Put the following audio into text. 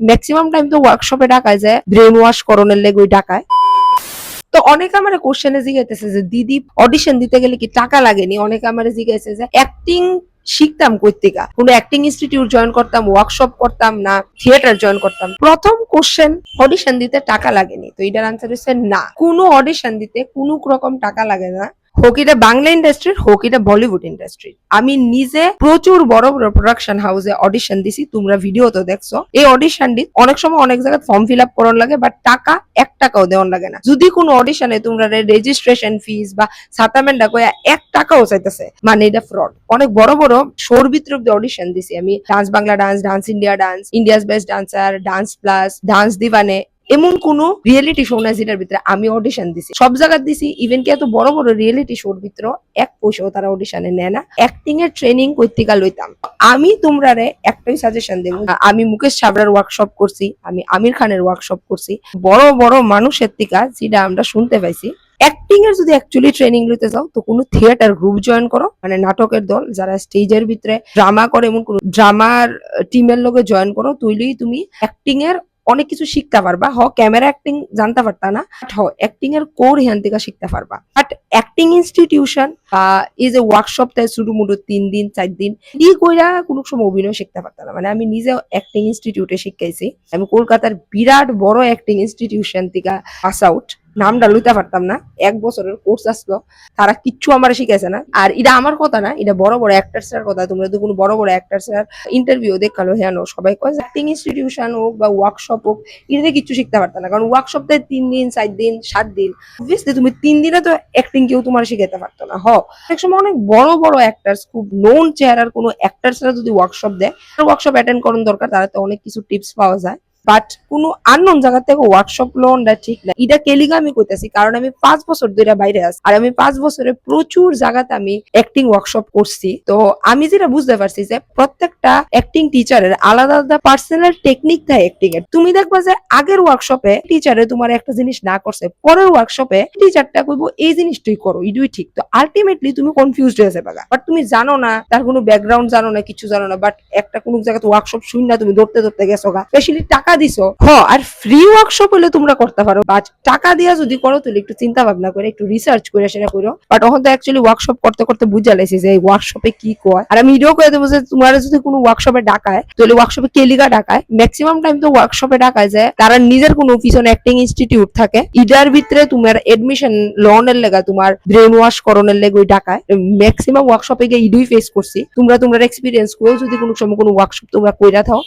Maximum time তো ওয়ার্কশপে ডাকায় যায় ব্রেন ওয়াশ করণের লেগে ওই ডাকায়। তো অনেকে আমার কোশ্চেনে জিজ্ঞাসা যে দিদি অডিশন দিতে গেলে কি টাকা লাগেনি, অনেকে আমার জিজ্ঞাসা যে অ্যাক্টিং শিখতাম কইতিকা, কোনো অ্যাক্টিং ইনস্টিটিউট জয়েন করতাম, ওয়ার্কশপ করতাম না থিয়েটার জয়েন করতাম। প্রথম কোশ্চেন, অডিশন দিতে টাকা লাগেনি? তো এটার আনসার হচ্ছে না, কোনো অডিশন দিতে কোনো রকম টাকা লাগে না। হোক এটা বাংলা ইন্ডাস্ট্রির, হোক এটা বলিউড ইন্ডাস্ট্রির। আমি নিজে প্রচুর বড় বড় প্রোডাকশন হাউসে অডিশন দিছি, তোমরা ভিডিও তো দেখছো। এই অডিশন দি অনেক সময় অনেক জায়গায় ফর্ম ফিল আপ করার লাগে, বাট টাকা 1 টাকাও দেওয়ার লাগে না। যদি কোনো অডিশনে তোমরা রেজিস্ট্রেশন ফিস বা সাতামেন্ডা কয়া 1 টাকাও চাইতেছে, মানে এটা ফ্রড। অনেক বড় বড় শোর ভিতরে অডিশন দিছি আমি, dance Bangla dance, dance India dance, India's best dancer, dance plus, dance দিবানে, এমন কোন রিয়েলিটি শো না যেটার ভিতরে আমি অডিশন দিছি। সব জায়গায় দিছি, ইভেন কি এত বড় বড় রিয়েলিটি শোর ভিতরে 1 পয়সাও তারা অডিশনে নেয় না। অ্যাক্টিং এর ট্রেনিং কইতিকা লইতাম। আমি তোমরারে একটাই সাজেশন দেব, আমি মুকেশ ছাবড়ার ওয়ার্কশপ করছি, আমি আমির খানের ওয়ার্কশপ করছি, বড় বড় মানুষের থেকে যেটা আমরা শুনতে পাইছি। অ্যাক্টিং এর যদি অ্যাকচুয়ালি ট্রেনিং নিতে চাও তো কোনো থিয়েটার গ্রুপ জয়েন করো, মানে নাটকের দল যারা স্টেজের ভিতরে ড্রামা করে, এমন কোন ড্রামার টিমের লগে জয়েন করো, তুইলেই তুমি অ্যাক্টিং এর অনেক কিছু শিখতে পারবা। ক্যামেরা অ্যাক্টিং জানতে পারতা না, অ্যাক্টিং এর কোর হ্যান থেকে শিখতে পারবা। বাট অ্যাক্টিং ইনস্টিটিউশন বা এই যে ওয়ার্কশপ তাই শুরু মুডু 3 দিন 4 দিন ই কইরা কোনো সময় অভিনয় শিখতে পারতাম না। মানে আমি নিজে অ্যাক্টিং ইনস্টিটিউটে শিখাইছি, আমি কলকাতার বিরাট বড় অ্যাক্টিং ইনস্টিটিউশন থেকে পাস আউট, নামটা লইতে পারতাম না। 1 বছরের কোর্স আসলো, তারা কিচ্ছু আমার শিখাইছে না। আর এটা আমার কথা না, এটা বড় বড় অ্যাক্টার্স এর কথা। তোমরা তো কোনো বড় বড় অ্যাক্টার্স এর ইন্টারভিউ দেখালো, হ্যাঁ সবাই কয় অ্যাক্টিং ইনস্টিটিউশন হোক বা ওয়ার্কশপ হোক, এটাতে কিচ্ছু শিখতে পারতাম না। কারণ ওয়ার্কশপতে 3 দিন 4 দিন 7 দিন, অবভিয়াসলি তুমি 3 দিনে তো অ্যাক্টিং কেউ তোমার শিখাইতে পারতো না। এক সময় অনেক বড় বড় অ্যাক্টার্স, খুব নোন চেহারার কোনো অ্যাক্টার্সরা যদি ওয়ার্কশপ দেয়, ওয়ার্কশপ অ্যাটেন্ড করার দরকার, তারা তো অনেক কিছু টিপস পাওয়া যায়। বাট কোন আননোন জায়গা থেকে ওয়ার্কশপ লোনটা ঠিক না। এটা কেলিগা আমি কইতাছি, কারণ আমি 5 বছর ধরে বাইরে আছি, আর আমি 5 বছরে প্রচুর জায়গাতে আমি অ্যাক্টিং ওয়ার্কশপ করছি। তো আমি যেটা বুঝতে পারছি যে প্রত্যেকটা অ্যাক্টিং টিচারের আলাদা আলাদা পার্সোনাল টেকনিক থাকে অ্যাক্টিং এর। তুমি দেখবা যে আগের ওয়ার্কশপে টিচারে তোমার একটা জিনিস না করছে, পরের ওয়ার্কশপে টিচারটা কইবো এই জিনিসটাই করো, ইডুই ঠিক। তো আলটিমেটলি তুমি কনফিউজড হয়ে যাবে, বাট তুমি জানো না, তার কোনো ব্যাকগ্রাউন্ড জানো না, কিছু জানো না। বাট একটা কোনো জায়গাতে ওয়ার্কশপ শুন না, তুমি ধরতে ধরতে গেছো গা, স্পেশালি টাকা দিছো। আর ফ্রি ওয়ার্কশপ হলে তোমরা করতে পারো, বাট টাকা দিয়া যদি করো তাহলে একটু চিন্তা ভাবনা করে, একটু রিসার্চ করে সেটা করো। বাট তখন তো অ্যাকচুয়ালি ওয়ার্কশপ করতে করতে বুঝা লাইছি যে এই ওয়ার্কশপে কি কয়। আর আমি ভিডিও করে দেবো যে তোমার যদি কোনো ওয়ার্কশপে ডাকায়, তাহলে ওয়ার্কশপে কেলিগা ডাকায়। ম্যাক্সিমাম টাইম তো ওয়ার্কশপে ডাকায় যায় তারা নিজের কোনো পিছনে অ্যাক্টিং ইনস্টিটিউট থাকে, ইডার ভিতরে তোমার এডমিশন লোনের লেগা, তোমার ব্রেন ওয়াশ করণের লেগে ওই ডাকায়। ম্যাক্সিমাম ওয়ার্কশপে গিয়ে ইডুই ফেস করছি। তোমরা এক্সপিরিয়েন্স করো, যদি কোনো সময় কোনো ওয়ার্কশপ তোমরা কইরা থাও।